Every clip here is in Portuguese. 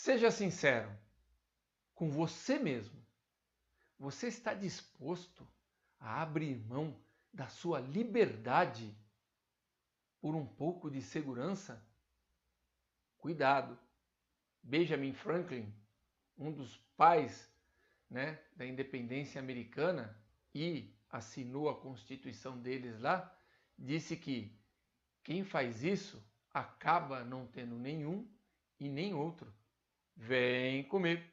Seja sincero com você mesmo. Você está disposto a abrir mão da sua liberdade por um pouco de segurança? Cuidado! Benjamin Franklin, um dos pais, da independência americana e assinou a Constituição deles lá, disse que quem faz isso acaba não tendo nenhum e nem outro. Vem comigo!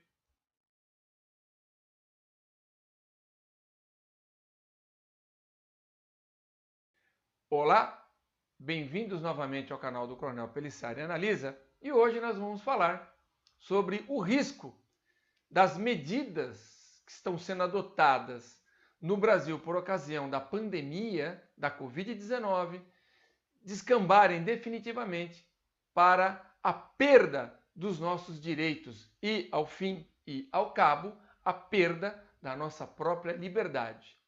Olá, bem-vindos novamente ao canal do Coronel Pelissari Analisa, e hoje nós vamos falar sobre o risco das medidas que estão sendo adotadas no Brasil por ocasião da pandemia da Covid-19 descambarem definitivamente para a perda dos nossos direitos e, ao fim e ao cabo, a perda da nossa própria liberdade.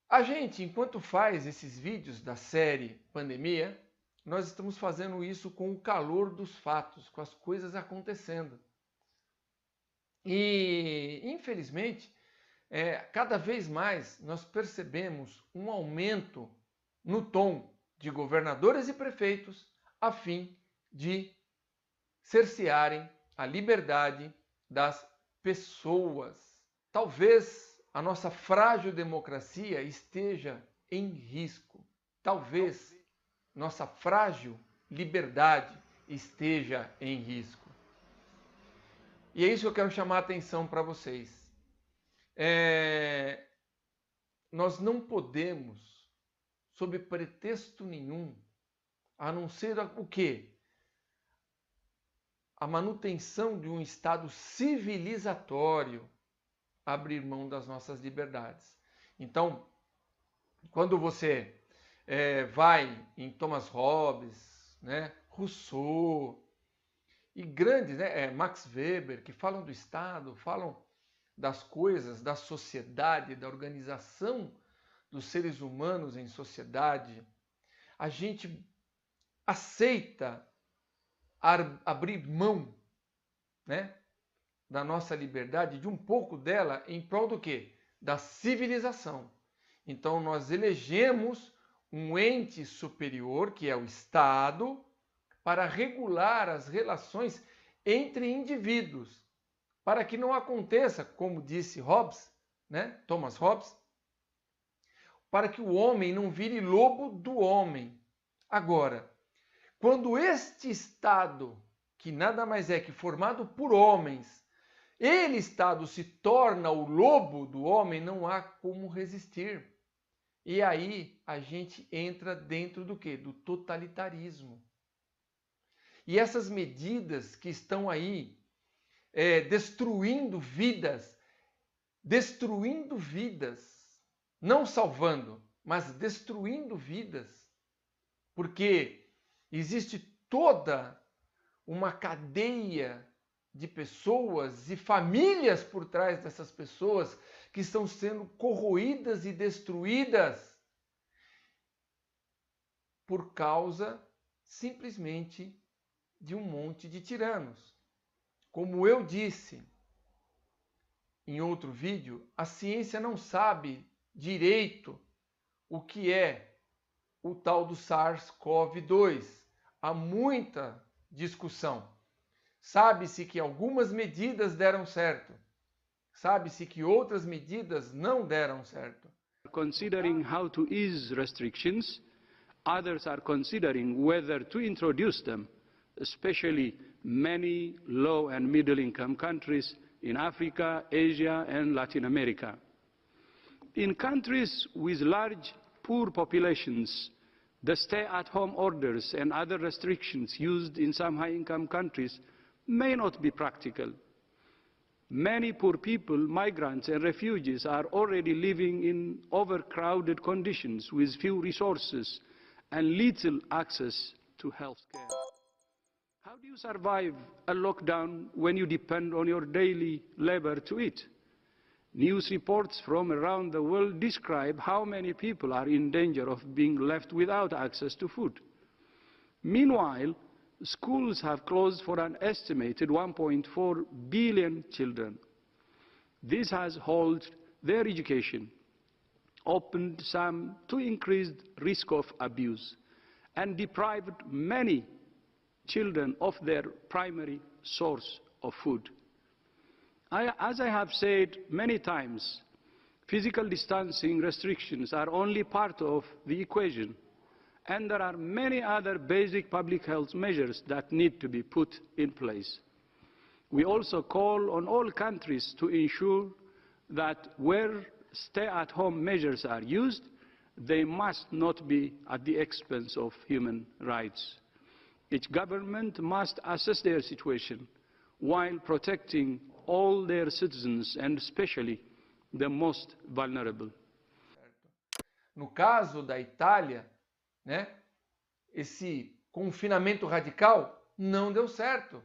A gente, enquanto faz esses vídeos da série Pandemia, nós estamos fazendo isso com o calor dos fatos, com as coisas acontecendo. E, infelizmente, cada vez mais nós percebemos um aumento no tom de governadores e prefeitos a fim de cercearem a liberdade das pessoas. Talvez a nossa frágil democracia esteja em risco. Talvez nossa frágil liberdade esteja em risco. E é isso que eu quero chamar a atenção para vocês. Nós não podemos, sob pretexto nenhum, a não ser o quê? A manutenção de um Estado civilizatório, abrir mão das nossas liberdades. Então, quando você vai em Thomas Hobbes, Rousseau e grandes, Max Weber, que falam do Estado, falam das coisas, da sociedade, da organização dos seres humanos em sociedade, a gente aceita abrir mão, da nossa liberdade, de um pouco dela, em prol do quê? Da civilização. Então nós elegemos um ente superior, que é o Estado, para regular as relações entre indivíduos, para que não aconteça, como disse Hobbes, Thomas Hobbes, para que o homem não vire lobo do homem. Agora, quando este Estado, que nada mais é que formado por homens, ele, Estado, se torna o lobo do homem, não há como resistir. E aí a gente entra dentro do quê? Do totalitarismo. E essas medidas que estão aí destruindo vidas, não salvando, mas destruindo vidas, porque existe toda uma cadeia de pessoas e famílias por trás dessas pessoas que estão sendo corroídas e destruídas por causa simplesmente de um monte de tiranos. Como eu disse em outro vídeo, a ciência não sabe direito o que é o tal do SARS-CoV-2. Há muita discussão. Sabe-se que algumas medidas deram certo. Sabe-se que outras medidas não deram certo. Considering how to ease restrictions, others are considering whether to introduce them, especially many low and middle income countries in Africa, Asia and Latin America. In countries with large poor populations, the stay-at-home orders and other restrictions used in some high-income countries may not be practical. Many poor people, migrants and refugees are already living in overcrowded conditions with few resources and little access to health care. How do you survive a lockdown when you depend on your daily labor to eat? News reports from around the world describe how many people are in danger of being left without access to food. Meanwhile, schools have closed for an estimated 1.4 billion children. This has halted their education, opened some to increased risk of abuse, and deprived many children of their primary source of food. As I have said many times, physical distancing restrictions are only part of the equation, and there are many other basic public health measures that need to be put in place. We also call on all countries to ensure that where stay-at-home measures are used, they must not be at the expense of human rights. Each government must assess their situation while protecting all their citizens, and especially the most vulnerable. No caso da Itália, né, esse confinamento radical não deu certo.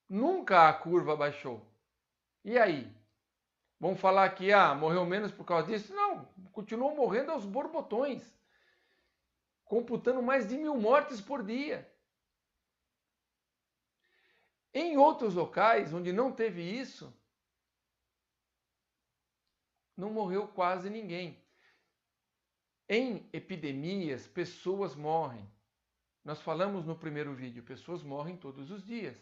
Nunca a curva baixou. E aí? Vamos falar que morreu menos por causa disso? Não, continuou morrendo aos borbotões, computando mais de 1.000 mortes por dia. Em outros locais onde não teve isso, não morreu quase ninguém. Em epidemias, pessoas morrem. Nós falamos no primeiro vídeo, pessoas morrem todos os dias.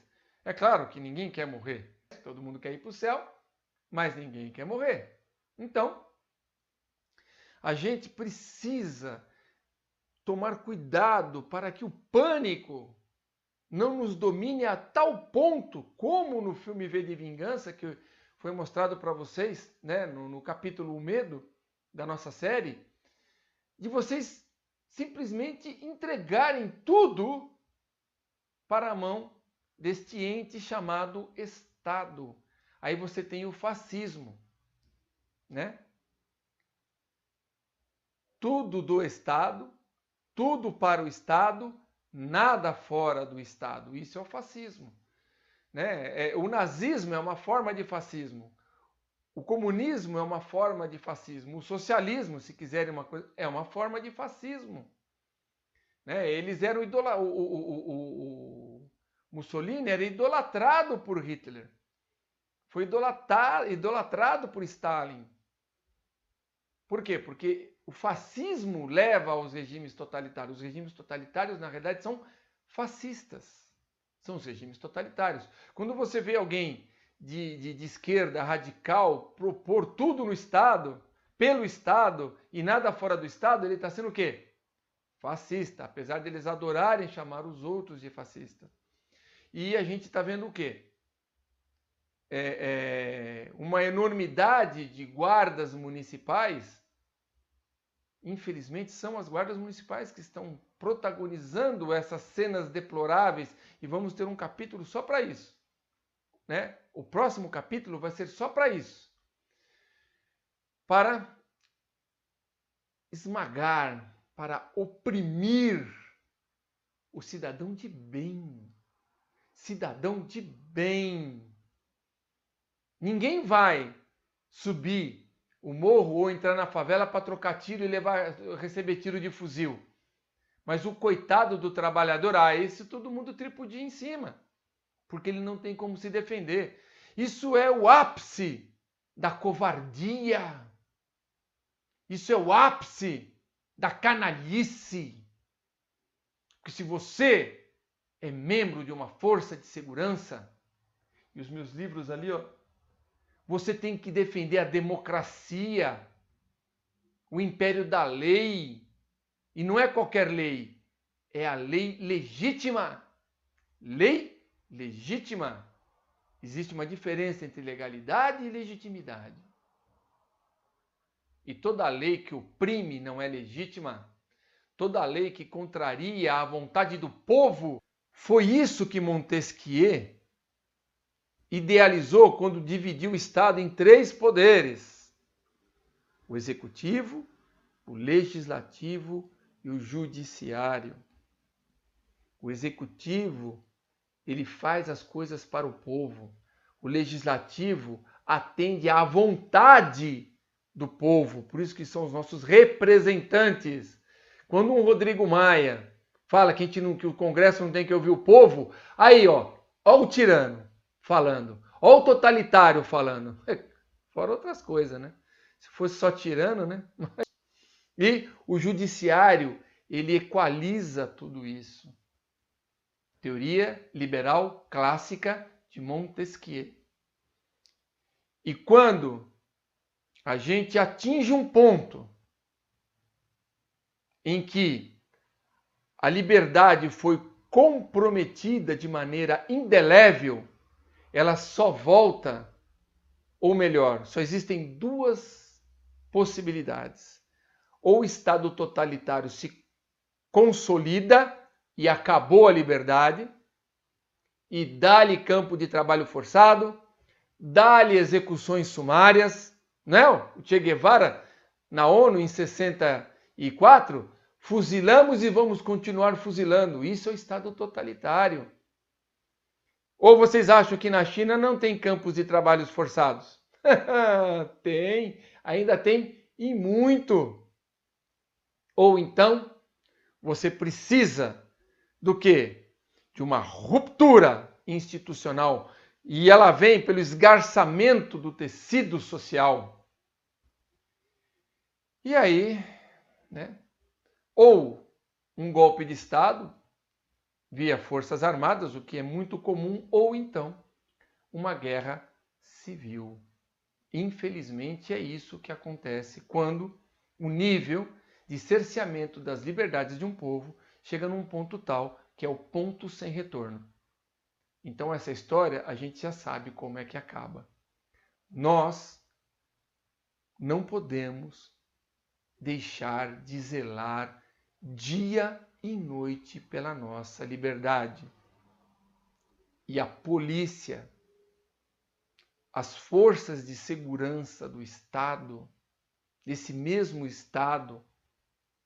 É claro que ninguém quer morrer. Todo mundo quer ir para o céu, mas ninguém quer morrer. Então, a gente precisa tomar cuidado para que o pânico não nos domine a tal ponto, como no filme V de Vingança, que foi mostrado para vocês, né, no capítulo O Medo da nossa série, de vocês simplesmente entregarem tudo para a mão deste ente chamado Estado. Aí você tem o fascismo, né? Tudo do Estado, tudo para o Estado, nada fora do Estado. Isso é o fascismo, né? O nazismo é uma forma de fascismo. O comunismo é uma forma de fascismo. O socialismo, se quiserem uma coisa, é uma forma de fascismo, né? Eles eram o Mussolini era idolatrado por Hitler. Foi idolatrado por Stalin. Por quê? Porque o fascismo leva aos regimes totalitários. Os regimes totalitários, na realidade, são fascistas. São os regimes totalitários. Quando você vê alguém de esquerda radical propor tudo no Estado, pelo Estado e nada fora do Estado, ele está sendo o quê? Fascista, apesar de eles adorarem chamar os outros de fascista. E a gente está vendo o quê? Uma enormidade de guardas municipais. Infelizmente, são as guardas municipais que estão protagonizando essas cenas deploráveis, e vamos ter um capítulo só para isso, né? O próximo capítulo vai ser só para isso. Para esmagar, para oprimir o cidadão de bem. Cidadão de bem. Ninguém vai subir o morro ou entrar na favela para trocar tiro e receber tiro de fuzil. Mas o coitado do trabalhador, esse todo mundo tripudia em cima, porque ele não tem como se defender. Isso é o ápice da covardia. Isso é o ápice da canalice. Porque se você é membro de uma força de segurança, e os meus livros ali, você tem que defender a democracia, o império da lei. E não é qualquer lei, é a lei legítima. Lei legítima. Existe uma diferença entre legalidade e legitimidade. E toda lei que oprime não é legítima. Toda lei que contraria a vontade do povo. Foi isso que Montesquieu idealizou quando dividiu o Estado em 3 poderes: o executivo, o legislativo e o judiciário. O executivo, ele faz as coisas para o povo. O legislativo atende à vontade do povo, por isso que são os nossos representantes. Quando um Rodrigo Maia fala que o Congresso não tem que ouvir o povo. Aí, ó o tirano falando, ó o totalitário falando. Fora outras coisas, né? Se fosse só tirano, né? E o judiciário, ele equaliza tudo isso. Teoria liberal clássica de Montesquieu. E quando a gente atinge um ponto em que a liberdade foi comprometida de maneira indelével, ela só volta, ou melhor, só existem duas possibilidades. Ou o Estado totalitário se consolida e acabou a liberdade, e dá-lhe campo de trabalho forçado, dá-lhe execuções sumárias. Não, o Che Guevara, na ONU, em 64, fuzilamos e vamos continuar fuzilando. Isso é o Estado totalitário. Ou vocês acham que na China não tem campos de trabalhos forçados? Tem, ainda tem e muito. Ou então, você precisa do quê? De uma ruptura institucional. E ela vem pelo esgarçamento do tecido social. E aí, né? Ou um golpe de Estado via Forças Armadas, o que é muito comum, ou então uma guerra civil. Infelizmente é isso que acontece quando o nível de cerceamento das liberdades de um povo chega num ponto tal que é o ponto sem retorno. Então essa história a gente já sabe como é que acaba. Nós não podemos deixar de zelar dia e noite pela nossa liberdade. E a polícia, as forças de segurança do Estado, desse mesmo Estado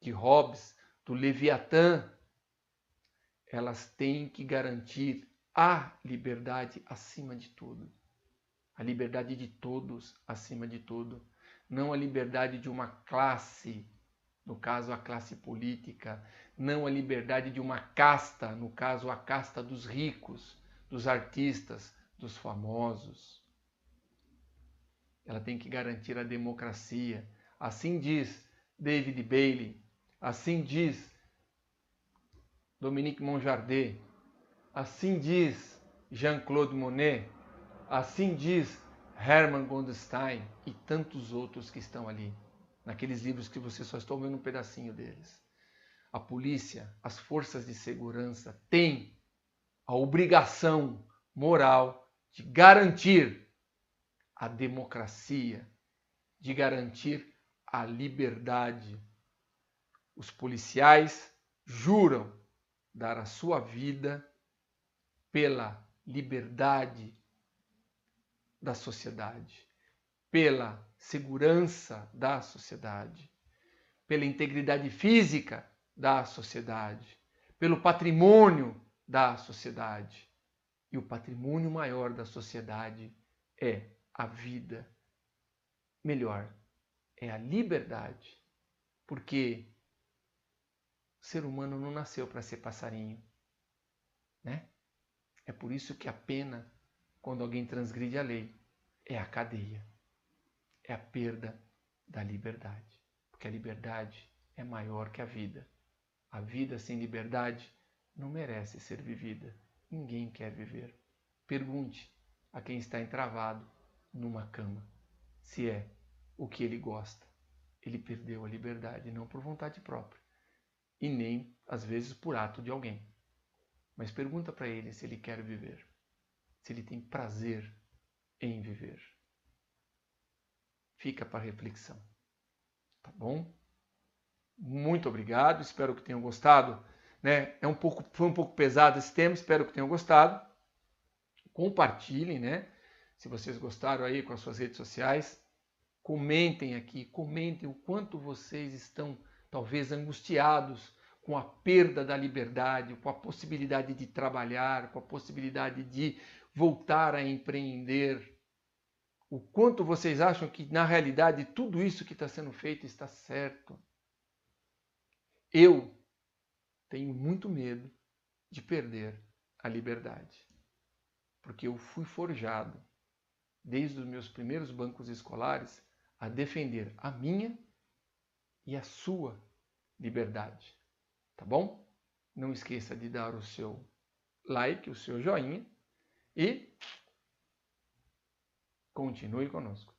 de Hobbes, do Leviatã, elas têm que garantir a liberdade acima de tudo. A liberdade de todos acima de tudo. Não a liberdade de uma classe, no caso a classe política. Não a liberdade de uma casta, no caso a casta dos ricos, dos artistas, dos famosos. Ela tem que garantir a democracia. Assim diz David Bailey, assim diz Dominique Monjardet, assim diz Jean-Claude Monet, assim diz Hermann Goldstein e tantos outros que estão ali, naqueles livros que você só está vendo um pedacinho deles. A polícia, as forças de segurança têm a obrigação moral de garantir a democracia, de garantir a liberdade. Os policiais juram dar a sua vida pela liberdade da sociedade, pela segurança da sociedade, pela integridade física da sociedade, pelo patrimônio da sociedade. E o patrimônio maior da sociedade é a vida. Melhor, é a liberdade. Porque o ser humano não nasceu para ser passarinho, né? É por isso que a pena, quando alguém transgride a lei, é a cadeia. É a perda da liberdade. Porque a liberdade é maior que a vida. A vida sem liberdade não merece ser vivida. Ninguém quer viver. Pergunte a quem está entravado numa cama se é o que ele gosta. Ele perdeu a liberdade, não por vontade própria. E nem, às vezes, por ato de alguém. Mas pergunta para ele se ele quer viver. Se ele tem prazer em viver. Fica para reflexão. Tá bom? Muito obrigado. Espero que tenham gostado. Né? Foi um pouco pesado esse tema. Espero que tenham gostado. Compartilhem, né? Se vocês gostaram aí com as suas redes sociais. Comentem aqui. Comentem o quanto vocês estão talvez angustiados com a perda da liberdade, com a possibilidade de trabalhar, com a possibilidade de voltar a empreender. O quanto vocês acham que, na realidade, tudo isso que está sendo feito está certo. Eu tenho muito medo de perder a liberdade, porque eu fui forjado, desde os meus primeiros bancos escolares, a defender a minha e a sua liberdade. Tá bom? Não esqueça de dar o seu like, o seu joinha e continue conosco.